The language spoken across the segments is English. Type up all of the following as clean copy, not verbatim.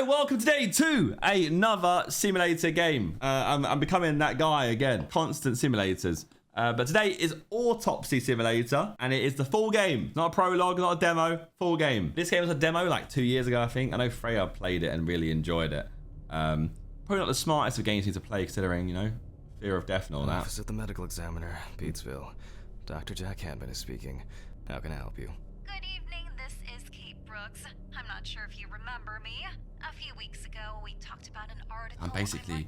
Hello, welcome today to another simulator game. I'm becoming that guy again. Constant simulators. But today is Autopsy Simulator, and it is the full game. Not a prologue, not a demo, full game. This game was a demo like 2 years ago, I think. I know Freya played it and really enjoyed it. Probably not the smartest of games to play, considering, you know, fear of death and all that. Office of the Medical Examiner, Beatsville. Dr. Jack Handman is speaking. How can I help you? Good evening, this is Kate Brooks. I'm not sure if you remember me. A few weeks ago, we talked about an article I'm basically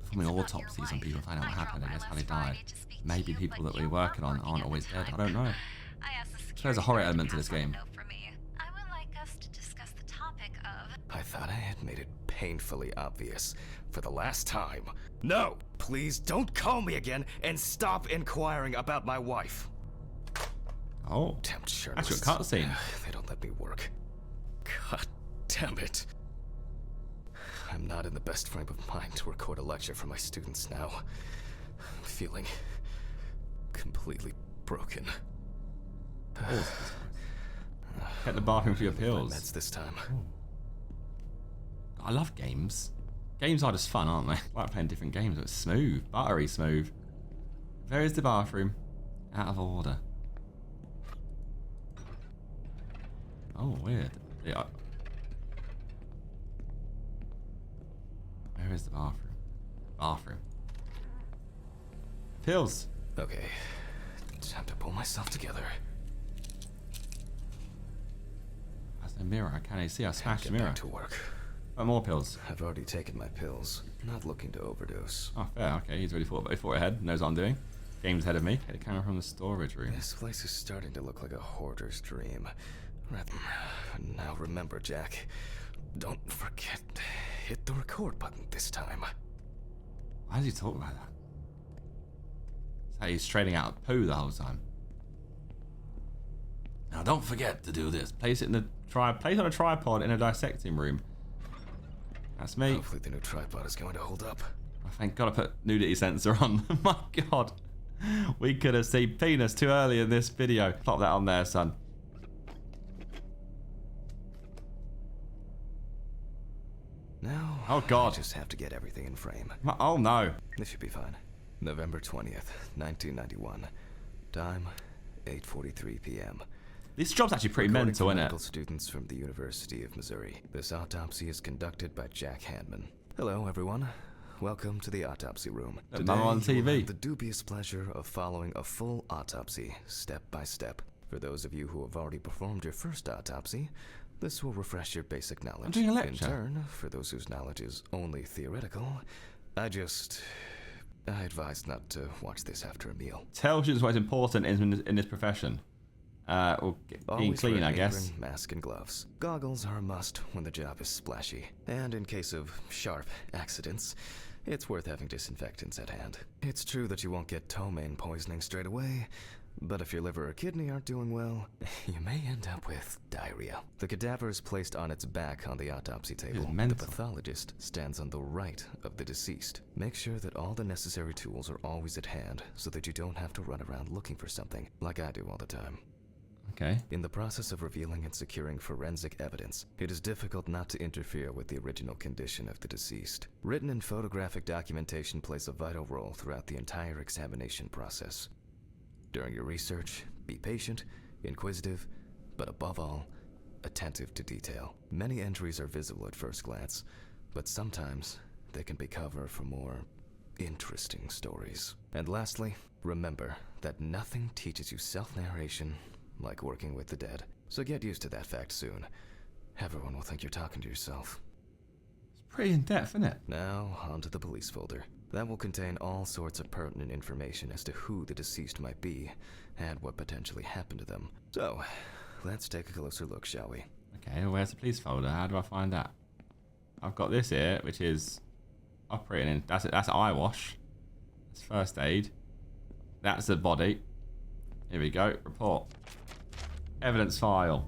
performing autopsies on people to find out what happened and guess how they died. Maybe people that we're working on aren't always dead. I don't know. There's a horror element to this game. I would like us to discuss the topic of... I thought I had made it painfully obvious for the last time. No! Please don't call me again and stop inquiring about my wife. Oh, Tempt that's your journalists. cutscene. They don't let me work. God damn it. I'm not in the best frame of mind to record a lecture for my students now. I'm feeling completely broken. Get the bathroom for your pills. Meds this time. I love games. Games are just fun, aren't they? I like playing different games. It's smooth, buttery smooth. Where is the bathroom? Out of order. Oh, weird. Yeah. Where is the bathroom? Bathroom. Pills. Okay, time to pull myself together. There's no mirror. I can't even see. I smashed the Get mirror. back to work. Oh, more pills. I've already taken my pills. Not looking to overdose. Oh, fair. Okay, he's already thought ahead. Knows what I'm doing. Game's ahead of me. Get the camera from the storage room. This place is starting to look like a hoarder's dream. Now remember, Jack, don't forget to hit the record button this time. Why does he talk like that? It's like he's straining out of poo the whole time. Now don't forget to do this. Place it in the place on a tripod in a dissecting room. That's me. Hopefully the new tripod is going to hold up. Oh, thank God I put nudity sensor on. My God. We could have seen penis too early in this video. Plop that on there, son. Now, Oh God. I just have to get everything in frame. Oh no. This should be fine. November 20th, 1991. Time, 8:43 p.m. This job's actually pretty According mental, to isn't medical it? students from the University of Missouri. This autopsy is conducted by Jack Handman. Hello, everyone. Welcome to the autopsy room. The mum on you will TV. have the dubious pleasure of following a full autopsy, step by step. For those of you who have already performed your first autopsy, this will refresh your basic knowledge. I'm doing a In lecture. turn, for those whose knowledge is only theoretical, I advise not to watch this after a meal. Tell students what's important in this profession. Or being Always clean, wear I guess. apron, mask, and gloves. Goggles are a must when the job is splashy. And in case of sharp accidents, it's worth having disinfectants at hand. It's true that you won't get ptomaine poisoning straight away, but if your liver or kidney aren't doing well, you may end up with diarrhea. The cadaver is placed on its back on the autopsy table. The mental. pathologist stands on the right of the deceased. Make sure that all the necessary tools are always at hand so that you don't have to run around looking for something, like I do all the time. Okay. In the process of revealing and securing forensic evidence, it is difficult not to interfere with the original condition of the deceased. Written and photographic documentation plays a vital role throughout the entire examination process. During your research, be patient, inquisitive, but above all, attentive to detail. Many entries are visible at first glance, but sometimes they can be cover for more interesting stories. And lastly, remember that nothing teaches you self-narration like working with the dead. So get used to that fact soon. Everyone will think you're talking to yourself. It's pretty in-depth, isn't it? Now, onto the police folder. That will contain all sorts of pertinent information as to who the deceased might be and what potentially happened to them. So, let's take a closer look, shall we? Okay, well, where's the police folder? How do I find that? I've got this here, which is operating in. That's eye wash. That's first aid. That's the body. Here we go. Report. Evidence file.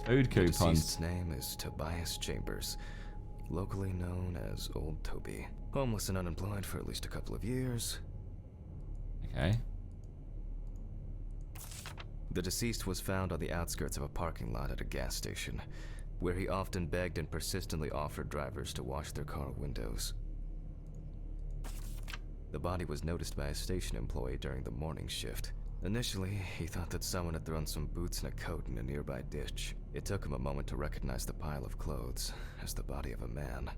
Food The coupons. deceased's name is Tobias Chambers, locally known as Old Toby. Homeless and unemployed for at least a couple of years. Okay. The deceased was found on the outskirts of a parking lot at a gas station. where he often begged and persistently offered drivers to wash their car windows. The body was noticed by a station employee during the morning shift. Initially, he thought that someone had thrown some boots and a coat in a nearby ditch. It took him a moment to recognize the pile of clothes as the body of a man.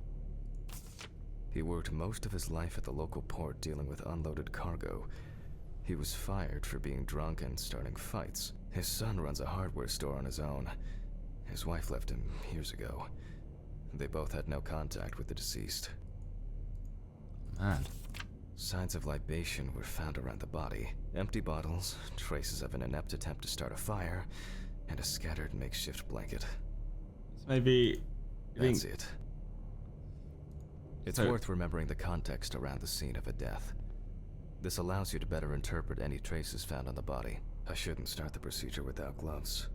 He worked most of his life at the local port dealing with unloaded cargo. He was fired for being drunk and starting fights. His son runs a hardware store on his own. His wife left him years ago. They both had no contact with the deceased. Man. Signs of libation were found around the body. Empty bottles, traces of an inept attempt to start a fire, and a scattered makeshift blanket. So maybe... That's it. It's worth remembering the context around the scene of a death. This allows you to better interpret any traces found on the body. I shouldn't start the procedure without gloves.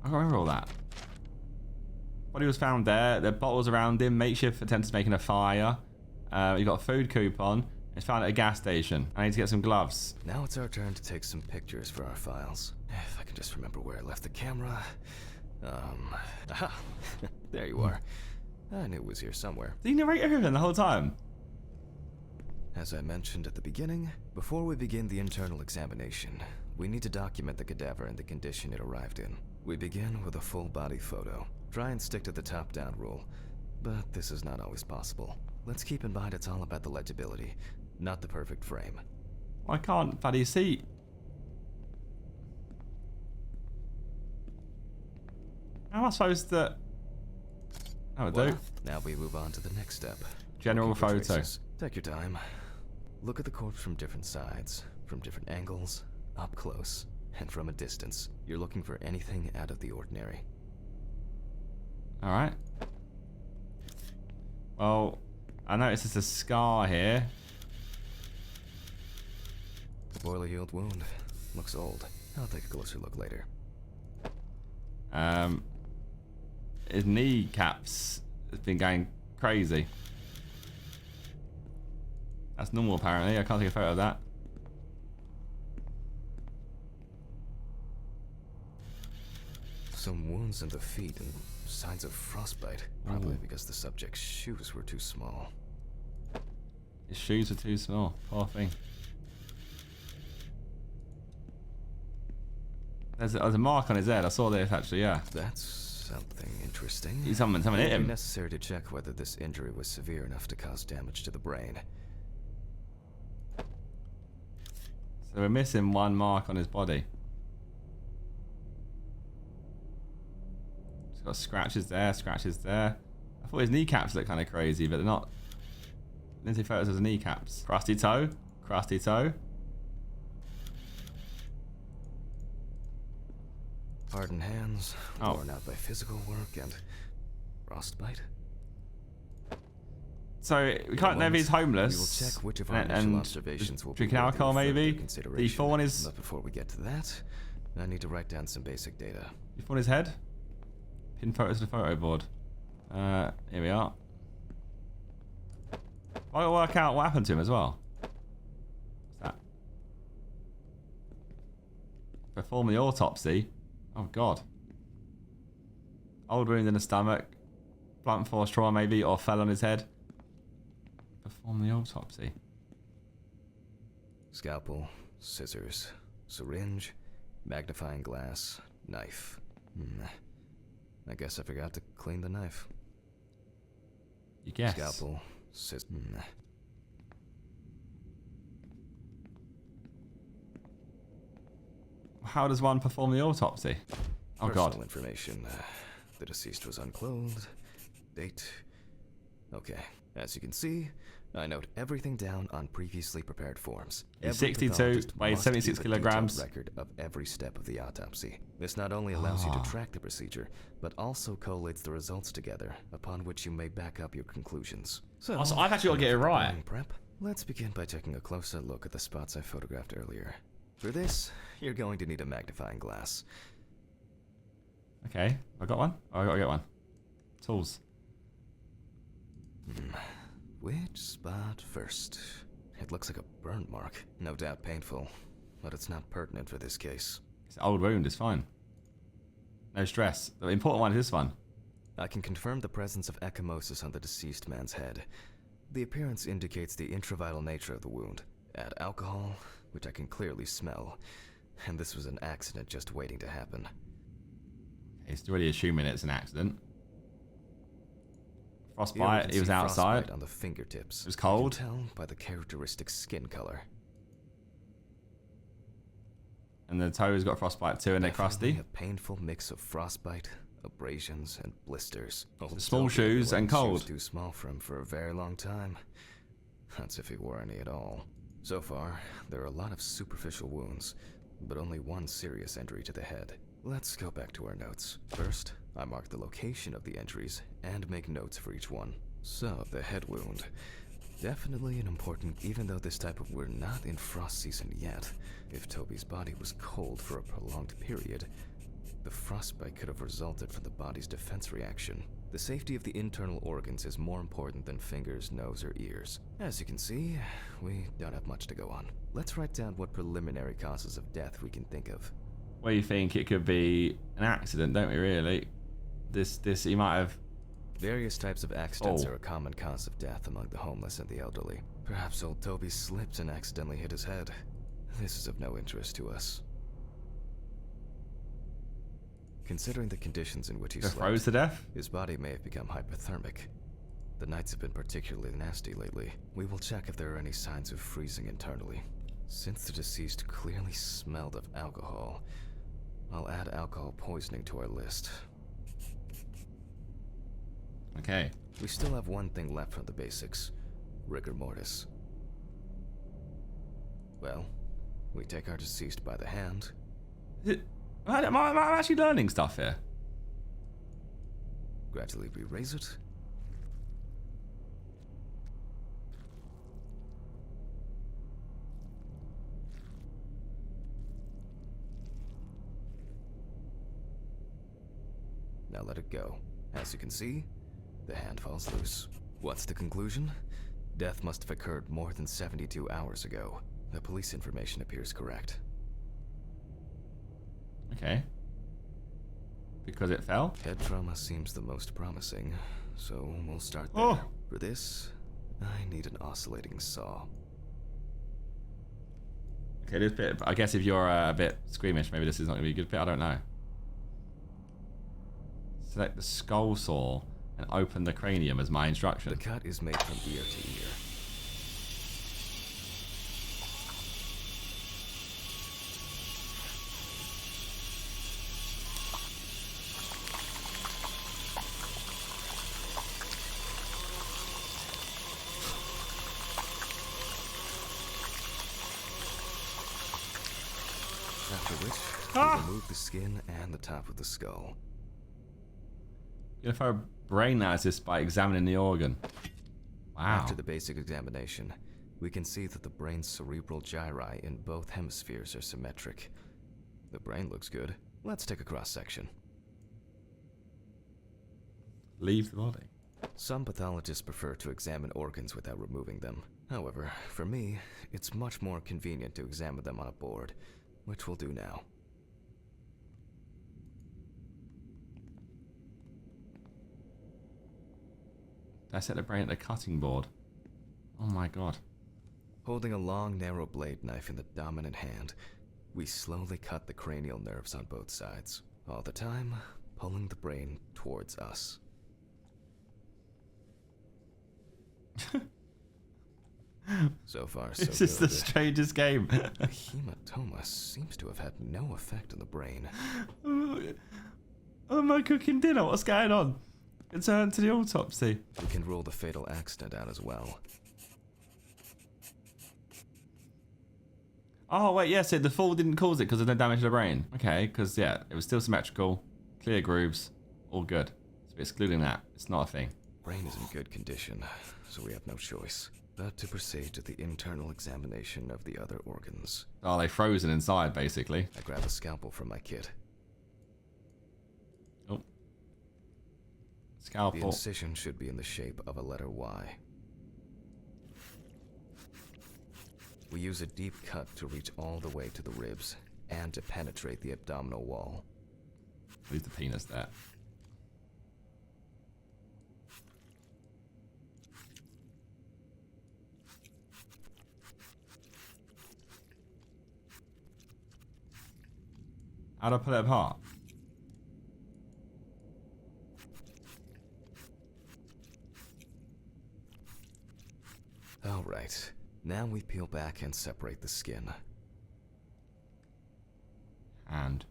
I can't remember all that. Body was found there. There are bottles around him. Makeshift attempts to making a fire. You got a food coupon. It's found at a gas station. I need to get some gloves. Now it's our turn to take some pictures for our files. If I can just remember where I left the camera. Aha! There you are. I knew it was here somewhere. Did he narrate everything the whole time? As I mentioned at the beginning, before we begin the internal examination, we need to document the cadaver and the condition it arrived in. We begin with a full body photo. Try and stick to the top-down rule, but this is not always possible. Let's keep in mind it's all about the legibility, not the perfect frame. I can't bloody see. How am I supposed to... Oh, do. Now we move on to the next step. General photo. Traces. Take your time. Look at the corpse from different sides, from different angles, up close, and from a distance. You're looking for anything out of the ordinary. Alright. Well, I noticed there's a scar here. Poorly healed wound. Looks old. I'll take a closer look later. His kneecaps has been going crazy. That's normal apparently. I can't take a photo of that. Some wounds in the feet and signs of frostbite. Probably because the subject's shoes were too small. His shoes are too small. Poor thing. There's a mark on his head. I saw this actually, yeah. That's something interesting. Someone hit It would him. be necessary to check whether this injury was severe enough to cause damage to the brain. So we're missing one mark on his body. He's got scratches there, scratches there. I thought his kneecaps looked kind of crazy, but they're not. Didn't see photos of his kneecaps. Crusty toe, crusty toe. Hardened hands, Oh. worn out by physical work and frostbite. So we can't know if he's homeless. We will check which of our initial and observations will be drinking worthy alcohol of further maybe. consideration. D4 on his. But before we get to that, I need to write down some basic data. D4 on his head. Pin photos to the photo board. Here we are. I'll work out what happened to him as well. What's that? Perform the autopsy. Oh god. Old wound in the stomach. Blunt force trauma maybe, or fell on his head. Perform the autopsy. Scalpel, scissors, syringe, magnifying glass, knife. I guess I forgot to clean the knife. You guess. Scalpel, scissors. How does one perform the autopsy? Oh Personal god. information. The deceased was unclothed. Date. Okay. As you can see, I note everything down on previously prepared forms. He's Every 62, pathologist weighs must 76 keep a detailed kilograms. record of every step of the autopsy. This not only allows you to track the procedure, but also collates the results together, upon which you may back up your conclusions. So, Also, I've actually got to get it right. morning prep. Let's begin by taking a closer look at the spots I photographed earlier. For this, you're going to need a magnifying glass. Okay, I got one. Oh, I gotta get one. Tools. Which spot first? It looks like a burn mark. No doubt painful, but it's not pertinent for this case. It's an old wound, it's fine. No stress. The important one is this one. I can confirm the presence of ecchymosis on the deceased man's head. The appearance indicates the intravital nature of the wound. Add alcohol, which I can clearly smell, and this was an accident just waiting to happen. It's already assuming it's an accident. Here we Frostbite, can he was see outside. frostbite on the fingertips. It was cold. You can tell by the characteristic skin color. And the toes got frostbite too, and they're crusty. A painful mix of frostbite, abrasions, and blisters. Small shoes and cold. Shoes too small for him for a very long time. That's if he wore any at all. So far, there are a lot of superficial wounds, but only one serious injury to the head. Let's go back to our notes. First, I mark the location of the injuries and make notes for each one. So, the head wound. Definitely an important, even though this type of we're not in frost season yet. If Toby's body was cold for a prolonged period, the frostbite could have resulted from the body's defense reaction. The safety of the internal organs is more important than fingers, nose, or ears. As you can see, we don't have much to go on. Let's write down what preliminary causes of death we can think of. Well, you think it could be an accident, don't we, really? He might have... Various types of accidents are a common cause of death among the homeless and the elderly. Perhaps old Toby slipped and accidentally hit his head. This is of no interest to us. Considering the conditions in which he slept, froze to death? His body may have become hypothermic. The nights have been particularly nasty lately. We will check if there are any signs of freezing internally. Since the deceased clearly smelled of alcohol, I'll add alcohol poisoning to our list. Okay. We still have one thing left from the basics. Rigor mortis. Well, we take our deceased by the hand. I'm actually learning stuff here. Gradually we raise it. Now let it go. As you can see, the hand falls loose. What's the conclusion? Death must have occurred more than 72 hours ago. The police information appears correct. Okay. Because it fell? Head trauma seems the most promising, so we'll start there. Oh. For this, I need an oscillating saw. Okay, this bit, I guess if you're a bit squeamish, maybe this is not going to be a good bit, I don't know. Select the skull saw and open the cranium as my instruction. The cut is made from ear to ear. After which, we remove the skin and the top of the skull. You're going to throw a brain analysis by examining the organ. Wow. After the basic examination, we can see that the brain's cerebral gyri in both hemispheres are symmetric. The brain looks good. Let's take a cross-section. Leave the body. Some pathologists prefer to examine organs without removing them. However, for me, it's much more convenient to examine them on a board, which we'll do now. I set the brain at the cutting board. Oh my god. Holding a long, narrow blade knife in the dominant hand, we slowly cut the cranial nerves on both sides, all the time pulling the brain towards us. So far, so good. This is the strangest game. The hematoma seems to have had no effect on the brain. Oh, am I cooking dinner? What's going on? Return to the autopsy. We can rule the fatal accident out as well. Oh, wait, yes, the fall didn't cause it because of no damage to the brain. Okay, because, yeah, it was still symmetrical, clear grooves, all good. So excluding that, it's not a thing. Brain is in good condition, so we have no choice but to proceed to the internal examination of the other organs. Oh, they frozen inside, basically. I grab a scalpel from my kit. Oh. The Scalpel. incision should be in the shape of a letter Y. We use a deep cut to reach all the way to the ribs and to penetrate the abdominal wall. Leave the penis there. How do I pull it apart? Alright, now we peel back and separate the skin. And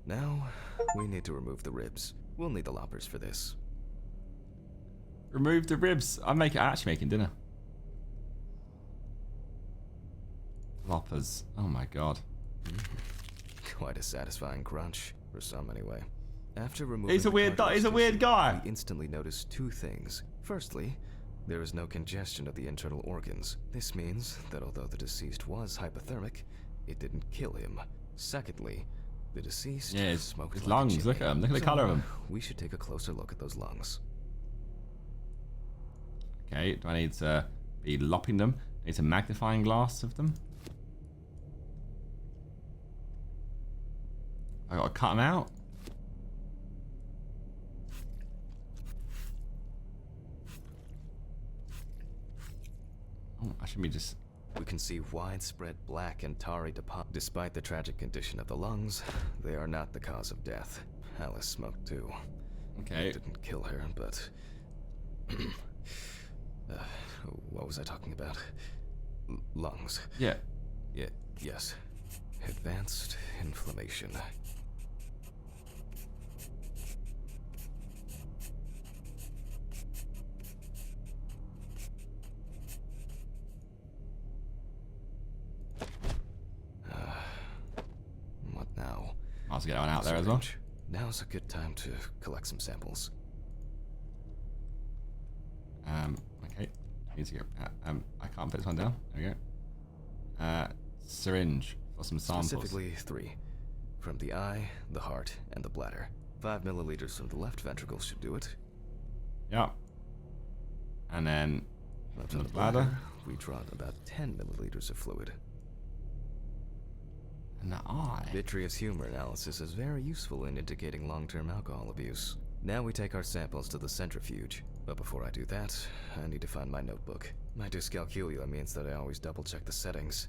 now, we need to remove the ribs. We'll need the loppers for this. remove the ribs. I'm actually making dinner. Loppers. Oh my god. Quite a satisfying crunch, for some anyway. After removing He's a weird guy. we instantly notice two things. Firstly, there is no congestion of the internal organs. This means that although the deceased was hypothermic, it didn't kill him. Secondly, the deceased smoked his like a lungs. chimney. Look at him. Look at the colour of them. We should take a closer look at those lungs. Okay, do I need to be lopping them? I need a magnifying glass of them. I gotta cut them out. Oh, I should be just. We can see widespread black and tarry deposits. Despite the tragic condition of the lungs, they are not the cause of death. Alice smoked too. Okay. It didn't kill her, but... what was I talking about? Lungs. Yeah. Yes. Advanced inflammation. What now? Might as well get one out there as well. Now's a good time to collect some samples. Okay. Need to get. I can't put this one down. There we go. Syringe for some samples. Specifically 3. From the eye, the heart, and the bladder. 5 milliliters from the left ventricle should do it. Yeah. And then From the bladder, we draw about 10 milliliters of fluid. and the eye. Vitreous humor analysis is very useful in indicating long-term alcohol abuse. Now we take our samples to the centrifuge. But before I do that, I need to find my notebook. My dyscalculia means that I always double-check the settings.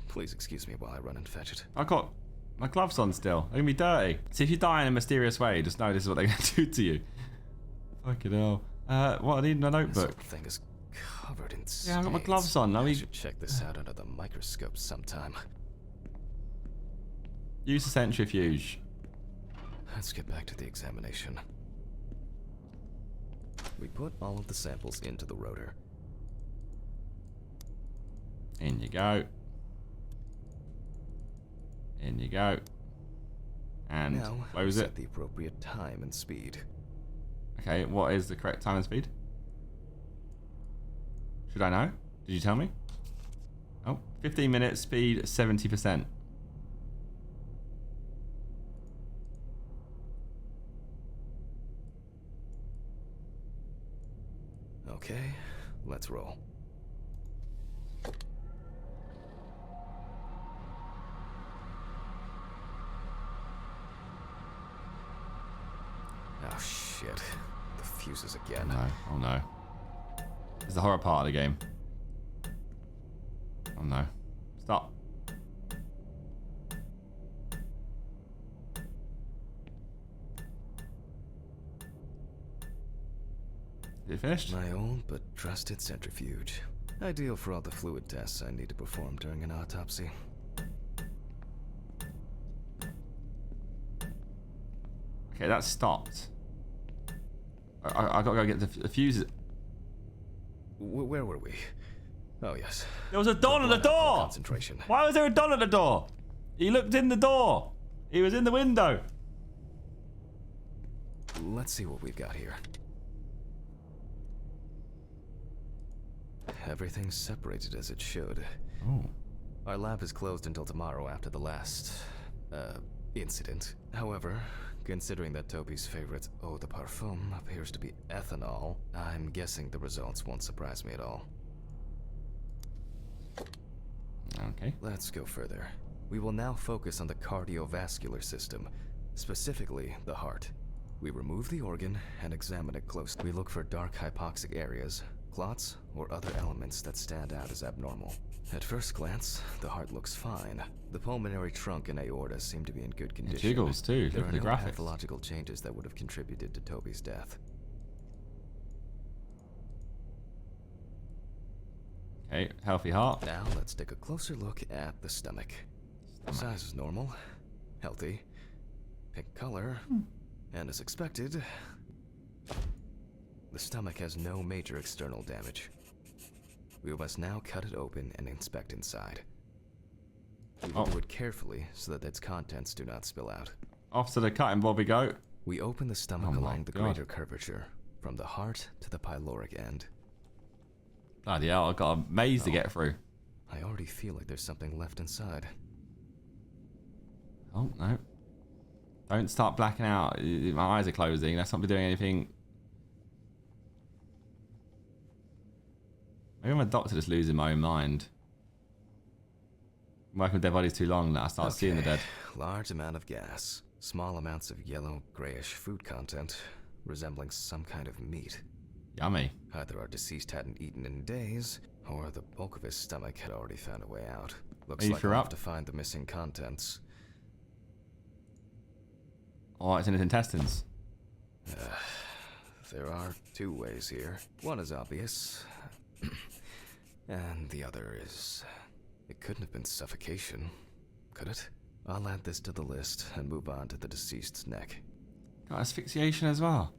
Please excuse me while I run and fetch it. I've got my gloves on still. They're gonna be dirty. See, if you die in a mysterious way, just know this is what they're gonna do to you. Fucking hell. What, I need in a This notebook. whole thing is covered in stains. Yeah, I've got my gloves on. I should check this out under the microscope sometime. Use the centrifuge. Let's get back to the examination. We put all of the samples into the rotor. In you go. In you go. And Now, close set it. the appropriate time and speed. Okay, what is the correct time and speed? Should I know? Did you tell me? Oh, 15 minutes, speed 70%. Okay, let's roll. Oh shit. The fuses again. No, oh no. It's the horror part of the game. Oh no. Stop. Is it finished? My old but trusted centrifuge. Ideal for all the fluid tests I need to perform during an autopsy. Okay, that stopped. I gotta go get the fuses. Where were we? Oh yes. There was a Don at the door! Concentration. Why was there a Don at the door? He looked in the door. He was in the window. Let's see what we've got here. Everything's separated as it should. Oh. Our lab is closed until tomorrow after the last, incident. However, considering that Toby's favorite eau de parfum appears to be ethanol, I'm guessing the results won't surprise me at all. Okay. Let's go further. We will now focus on the cardiovascular system, specifically the heart. We remove the organ and examine it closely. We look for dark hypoxic areas, clots, or other elements that stand out as abnormal. At first glance, the heart looks fine. The pulmonary trunk and aorta seem to be in good condition. It jiggles too. There Look are at the no graphics. pathological changes that would have contributed to Toby's death. Okay, healthy heart. Now let's take a closer look at the stomach. Size is normal, healthy, pink color, and as expected, the stomach has no major external damage. We must now cut it open and inspect inside. We will do it carefully so that its contents do not spill out. Off to the cutting board we go. We open the stomach Oh my along the God. greater curvature, from the heart to the pyloric end. Bloody hell, I've got a maze to get through. I already feel like there's something left inside. Oh, no. Don't start blacking out. My eyes are closing. That's not be doing anything. Maybe I'm a doctor just losing my own mind. I'm working with dead bodies too long that I start seeing the dead. Large amount of gas. Small amounts of yellow, grayish food content, resembling some kind of meat. Yummy. Either our deceased hadn't eaten in days, or the bulk of his stomach had already found a way out. Looks Are you like sure I'll up? have to find the missing contents. Oh, it's in his intestines. There are two ways here. One is obvious, and the other is... It couldn't have been suffocation, could it? I'll add this to the list and move on to the deceased's neck. Got asphyxiation as well.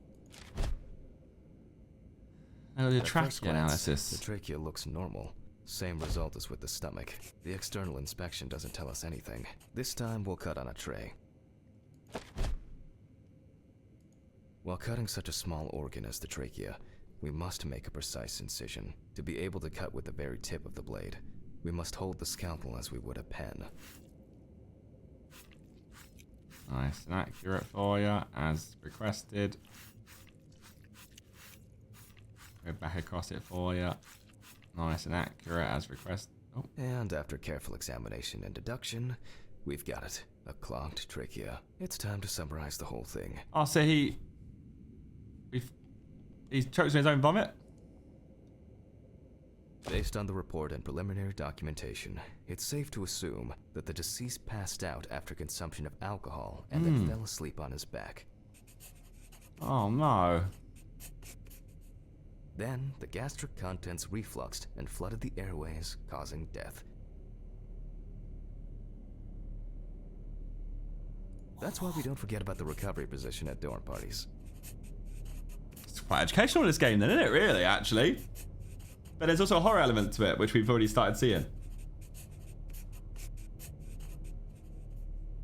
Oh, the At first trachea glance, analysis. The trachea looks normal. Same result as with the stomach. The external inspection doesn't tell us anything. This time we'll cut on a tray. While cutting such a small organ as the trachea, we must make a precise incision. To be able to cut with the very tip of the blade, we must hold the scalpel as we would a pen. Nice and accurate for you, as requested. Go back across it for you. Nice and accurate, as requested. Oh, And after careful examination and deduction, we've got it. A clogged trachea. It's time to summarize the whole thing. oh so he chokes on his own vomit? Based on the report and preliminary documentation, it's safe to assume that the deceased passed out after consumption of alcohol and then fell asleep on his back. Oh no. Then, the gastric contents refluxed and flooded the airways, causing death. That's why we don't forget about the recovery position at dorm parties. It's quite educational in this game then, isn't it, really, actually? But there's also a horror element to it, which we've already started seeing.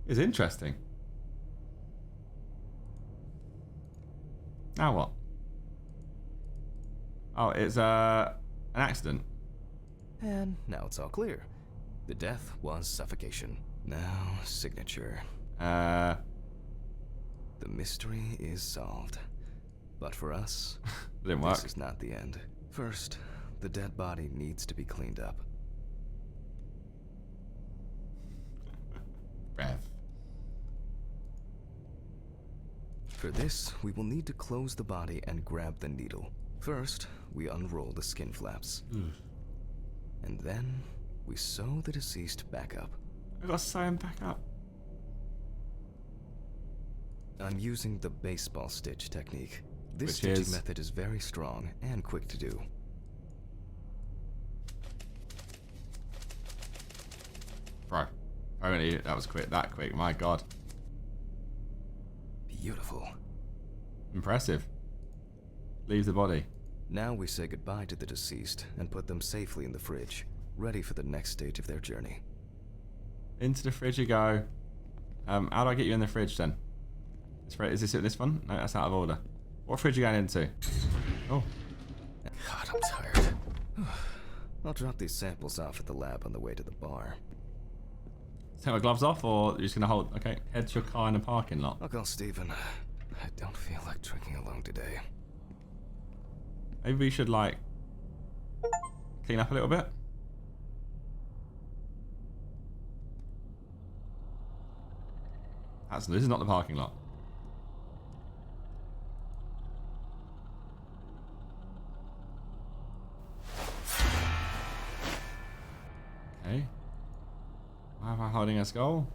It's interesting. Now what? Oh, it's an accident. And now it's all clear. The death was suffocation. Now, signature. Uh, The mystery is solved. But for us, it didn't work. this is not the end. First, the dead body needs to be cleaned up. Rev. For this, we will need to close the body and grab the needle. First, we unroll the skin flaps. And then, we sew the deceased back up. I gotta sew him back up. I'm using the baseball stitch technique. This Which stitching is? method is very strong and quick to do. Bro. Only that was quick, that quick, my god. Beautiful. Impressive. Leave the body. Now we say goodbye to the deceased and put them safely in the fridge, ready for the next stage of their journey. Into the fridge you go. How do I get you in the fridge then? Is this one? No, that's out of order. What fridge are you going into? Oh. God, I'm tired. I'll drop these samples off at the lab on the way to the bar. Take my gloves off, or you're just gonna hold? Okay, head to your car in the parking lot. I'll call Stephen. I don't feel like drinking alone today. Maybe we should like clean up a little bit. This is not the parking lot. Why am I holding a skull?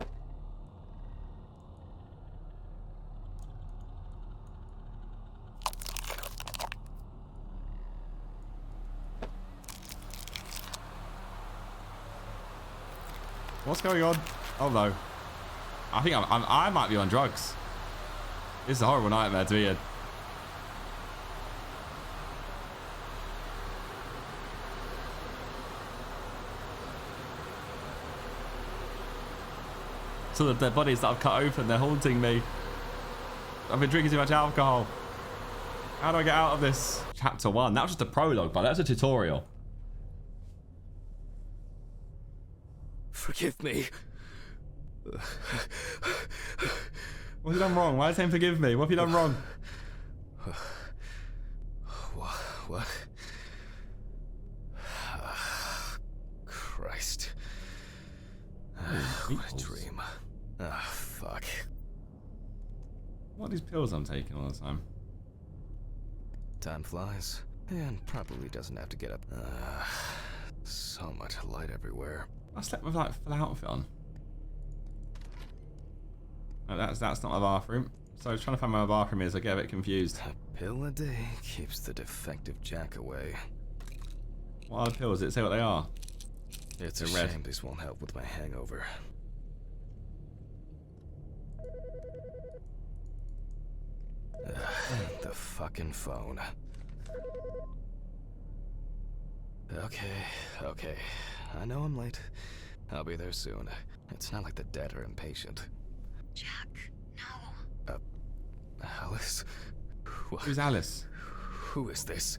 What's going on? Oh no. I think I might be on drugs. This is a horrible nightmare to be in. So the dead bodies that I've cut open, they're haunting me. I've been drinking too much alcohol. How do I get out of this? Chapter 1. That was just a prologue, but that's a tutorial. Forgive me. What have you done wrong? Why is saying forgive me? What have you done wrong? What? Christ. What a dream. Ah, fuck. What are these pills I'm taking all the time? Time flies, and probably doesn't have to get up. So much light everywhere. I slept with like full outfit on. No, that's not my bathroom. So I was trying to find where my bathroom is. I get a bit confused. A pill a day keeps the defective Jack away. What are the pills? Did it say what they are? It's a shame these won't help with my hangover. The fucking phone. Okay. I know I'm late. I'll be there soon. It's not like the dead are impatient. Jack, no. Alice? Who's Alice? Who is this?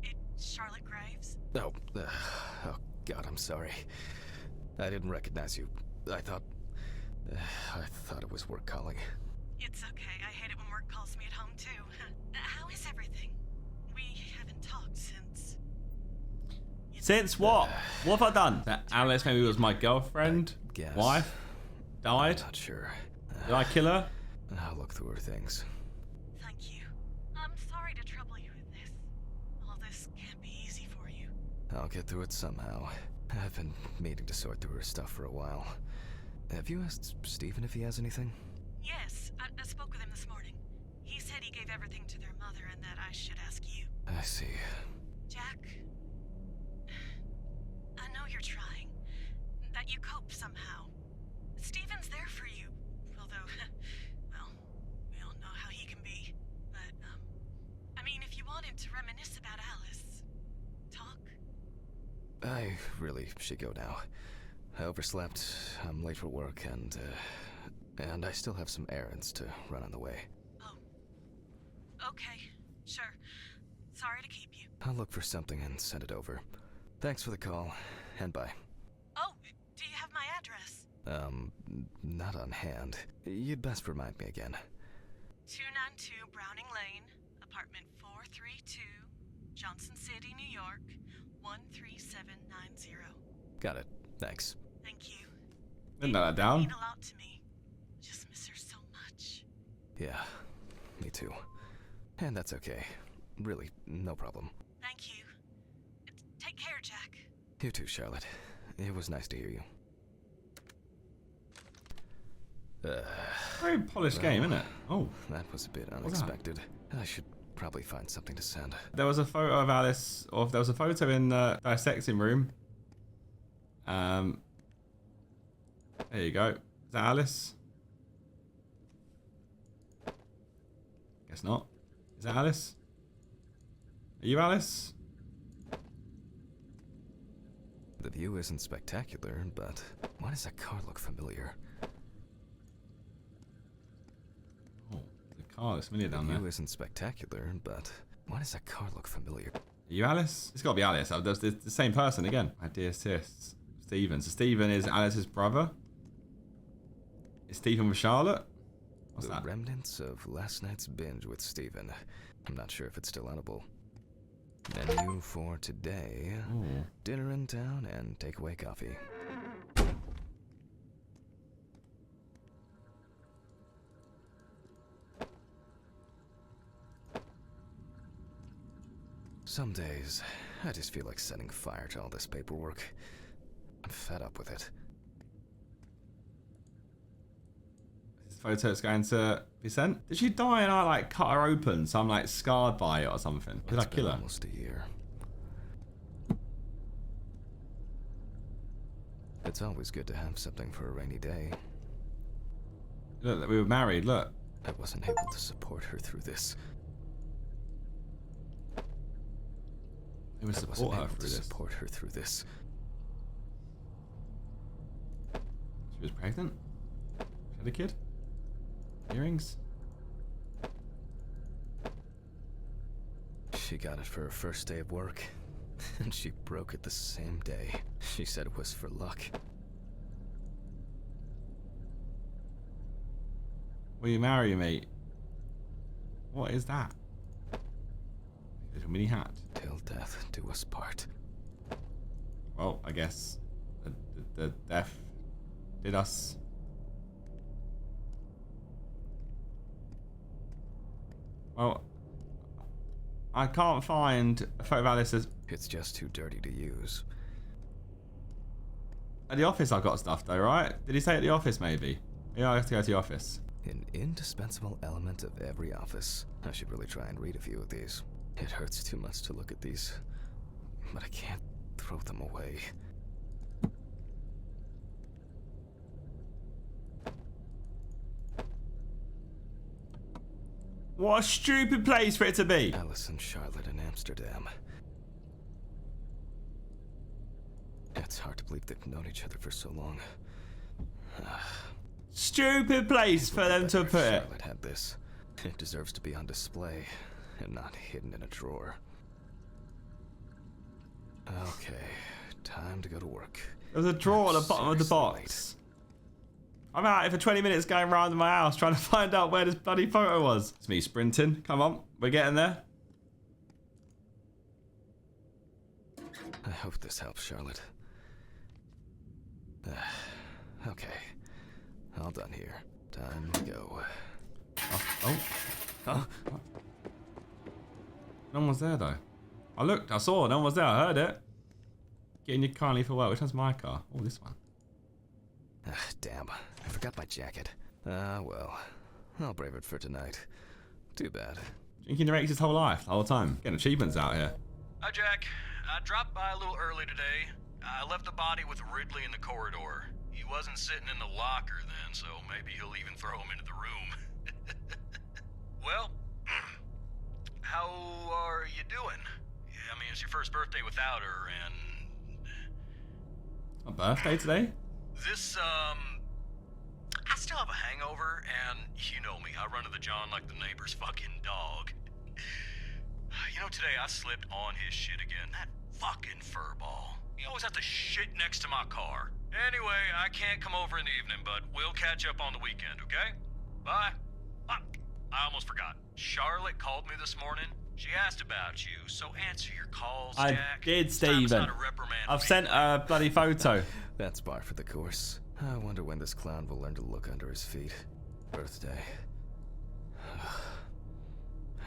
It's Charlotte Graves. Oh God, I'm sorry. I didn't recognize you. I thought it was work calling. It's okay. I hate it when work calls me at home too. How is everything? We haven't talked since. Since what? What have I done? That Alice maybe was my girlfriend? Guess. Wife? Died? I'm not sure. Did I kill her? I'll look through her things. Thank you. I'm sorry to trouble you with this. All this can't be easy for you. I'll get through it somehow. I've been meaning to sort through her stuff for a while. Have you asked Stephen if he has anything? Yes, I spoke with him this morning. He said he gave everything to their mother and that I should ask you. I see. Jack, I know you're trying. That you cope somehow. Stephen's there for you. Although, well, we all know how he can be. But, I mean, if you wanted to reminisce about Alice, talk. I really should go now. I overslept, I'm late for work, and I still have some errands to run on the way. Oh. Okay, sure. Sorry to keep you. I'll look for something and send it over. Thanks for the call, and bye. Oh, do you have my address? Not on hand. You'd best remind me again. 292 Browning Lane, apartment 432, Johnson City, New York, 13790. Got it. Thanks. Thank you. Didn't know that down. Mean a lot to me. Just miss her so much. Yeah, me too. And that's okay. Really, no problem. Thank you. Take care, Jack. You too, Charlotte. It was nice to hear you. Very polished game, isn't it? Oh. That was a bit unexpected. I should probably find something to send. There was a photo of Alice, or there was a photo in the dissecting room. There you go. Is that Alice? Guess not. Is that Alice? Are you Alice? The view isn't spectacular, but why does that car look familiar? Oh, the car looks familiar down The there. view isn't spectacular, but why does that car look familiar? Are you Alice? It's got to be Alice. It's the same person again. My dear sis, Stephen. So Stephen is Alice's brother. Is Stephen with Charlotte? What's The that? remnants of last night's binge with Stephen. I'm not sure if it's still edible. Menu for today. Ooh. Dinner in town and takeaway coffee. Some days, I just feel like setting fire to all this paperwork. I'm fed up with it. photo's going to be sent. Did she die and I like cut her open so I'm like scarred by it or something? Did I kill her? Almost a year. It's always good to have something for a rainy day. Look, we were married, look. I wasn't able to support her through this. We would support her through this. She was pregnant? She had a kid? Earrings? She got it for her first day of work, and she broke it the same day. She said it was for luck. Will you marry me? What is that? Little mini hat. Till death do us part. Well, I guess the death did us. Well, I can't find a photo of Alice's. It's just too dirty to use. At the office I've got stuff though, right? Did he say at the office maybe? Yeah, I have to go to the office. An indispensable element of every office. I should really try and read a few of these. It hurts too much to look at these, but I can't throw them away. What a stupid place for it to be. Alice and Charlotte in Amsterdam. It's hard to believe they've known each other for so long. Stupid place for them to put it. Charlotte had this. It deserves to be on display and not hidden in a drawer. Okay, time to go to work. There's a drawer at the bottom of the box. I'm out here for 20 minutes going around my house trying to find out where this bloody photo was. It's me sprinting. Come on, we're getting there. I hope this helps, Charlotte. Okay, all done here. Time to go. Oh. No one was there though. I looked, I saw, no one was there, I heard it. Getting your car and leave for work. Which one's my car? Oh, this one. Damn, I forgot my jacket. Well, I'll brave it for tonight. Too bad. Drinking directs his whole life, the whole time. Getting achievements out here. Hi, Jack. I dropped by a little early today. I left the body with Ridley in the corridor. He wasn't sitting in the locker then, so maybe he'll even throw him into the room. Well, how are you doing? I mean, it's your first birthday without her, and... A birthday today? This, I still have a hangover, and you know me, I run to the John like the neighbor's fucking dog. You know, today I slipped on his shit again. That fucking furball. He always has to shit next to my car. Anyway, I can't come over in the evening, but we'll catch up on the weekend, okay? Bye. I almost forgot. Charlotte called me this morning. She asked about you, so answer your calls, Jack. I did, Steven. I've sent a bloody photo. That's par for the course. I wonder when this clown will learn to look under his feet. Birthday.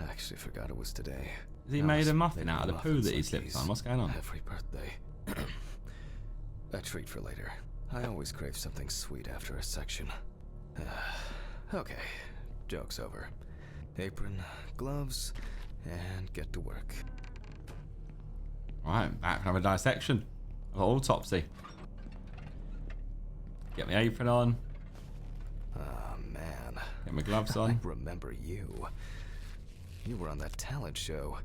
I actually forgot it was today. Has he made a muffin out of the poo that he slipped on? What's going on? Every birthday. A treat for later. I always crave something sweet after a section. Okay, joke's over. Apron, gloves, and get to work. Right, back for another dissection of autopsy. Get my apron on. Ah, man. Get my gloves on. I remember you. You were on that talent show.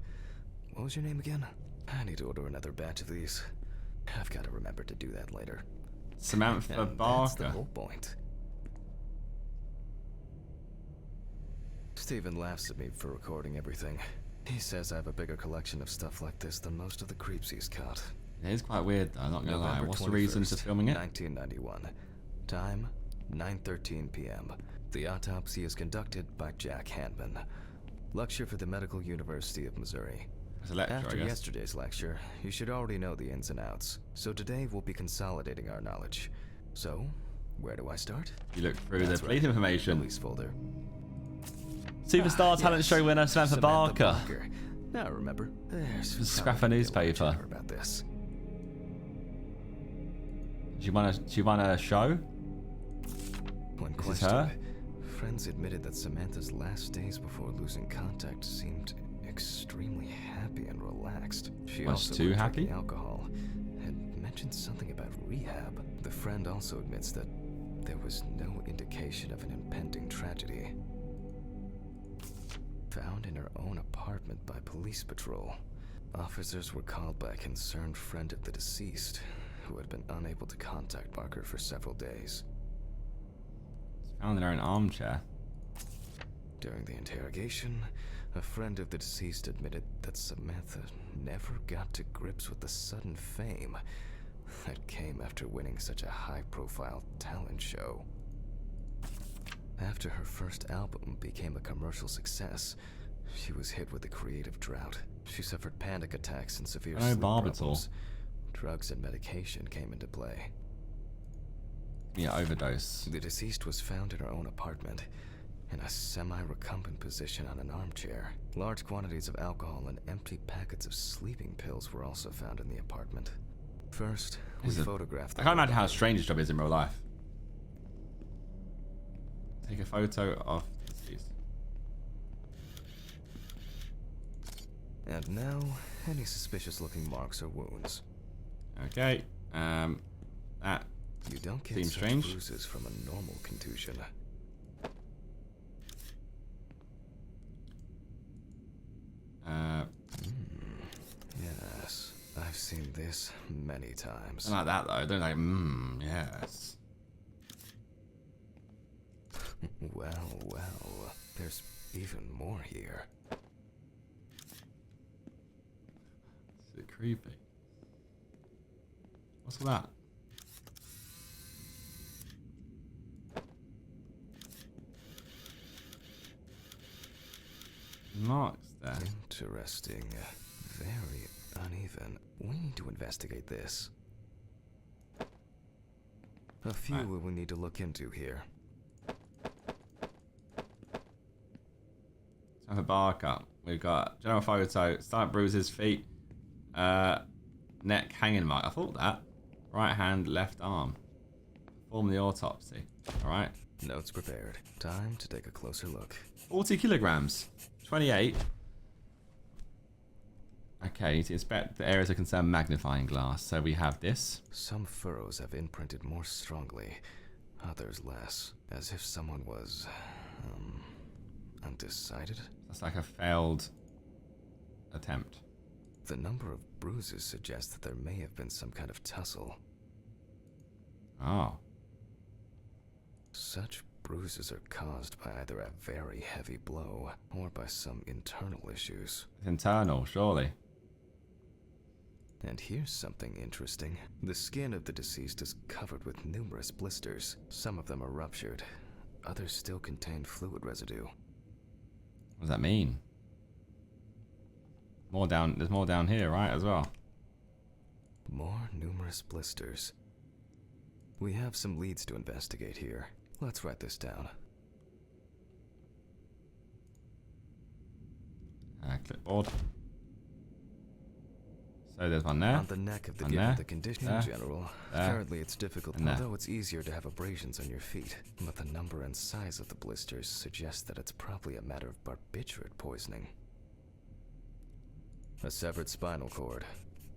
What was your name again? I need to order another batch of these. I've got to remember to do that later. Samantha And Barker. that's the whole point. Steven laughs at me for recording everything. He says I have a bigger collection of stuff like this than most of the creeps he's caught. It is quite weird though, not gonna lie. November What's the reason 21st, for filming it? 1991. Time, 9:13 p.m. The autopsy is conducted by Jack Hanman. Lecture for the Medical University of Missouri. It's a lecture, After I guess. yesterday's lecture, you should already know the ins and outs. So today we'll be consolidating our knowledge. So, where do I start? You look through That's the police right, information. Police folder. Superstar talent Yes, show winner Samantha Barker. Now remember, there's Scrap a probably newspaper. chatter about this. She won a show? When This is questioned, her? friends admitted that Samantha's last days before losing contact seemed extremely happy and relaxed. She Was also too quit happy? drinking alcohol and mentioned something about rehab. The friend also admits that there was no indication of an impending tragedy. Found in her own apartment by police patrol. Officers were called by a concerned friend of the deceased, who had been unable to contact Barker for several days. Found in her own armchair. During the interrogation, a friend of the deceased admitted that Samantha never got to grips with the sudden fame that came after winning such a high-profile talent show. After her first album became a commercial success, she was hit with a creative drought. She suffered panic attacks and severe sleep problems. Drugs and medication came into play. Yeah, overdose. The deceased was found in her own apartment, in a semi-recumbent position on an armchair. Large quantities of alcohol and empty packets of sleeping pills were also found in the apartment. First, we photographed the I can't imagine how strange this job is in real life. Take a photo of the deceased. And now, any suspicious-looking marks or wounds. Okay. That You don't get seems such strange. bruises from a normal contusion. Yes, I've seen this many times. Don't like that though. Don't like. Yes. Well, there's even more here. Is it creepy? What's that? Marks there. Interesting. Very uneven. We need to investigate this. A few Right. we will need to look into here. So for Barker, we've got general photo, slight bruises, feet, neck hanging mark. I thought that. Right hand, left arm. Perform the autopsy. Alright. Notes prepared. Time to take a closer look. 40 kilograms. 28. Okay, need to inspect the areas of concern magnifying glass. So we have this. Some furrows have imprinted more strongly, others less, as if someone was, undecided. That's like a failed attempt. The number of bruises suggests that there may have been some kind of tussle. Oh. Such bruises are caused by either a very heavy blow or by some internal issues. It's internal, surely. And here's something interesting. The skin of the deceased is covered with numerous blisters. Some of them are ruptured. Others still contain fluid residue. What does that mean? More down. There's more down here, right, as well. More numerous blisters. We have some leads to investigate here. Let's write this down. Clipboard. So there's one there. On the neck of the One given there. the condition There. in general. There. Currently it's difficult, And there. although it's easier to have abrasions on your feet. But the number and size of the blisters suggests that it's probably a matter of barbiturate poisoning. A severed spinal cord,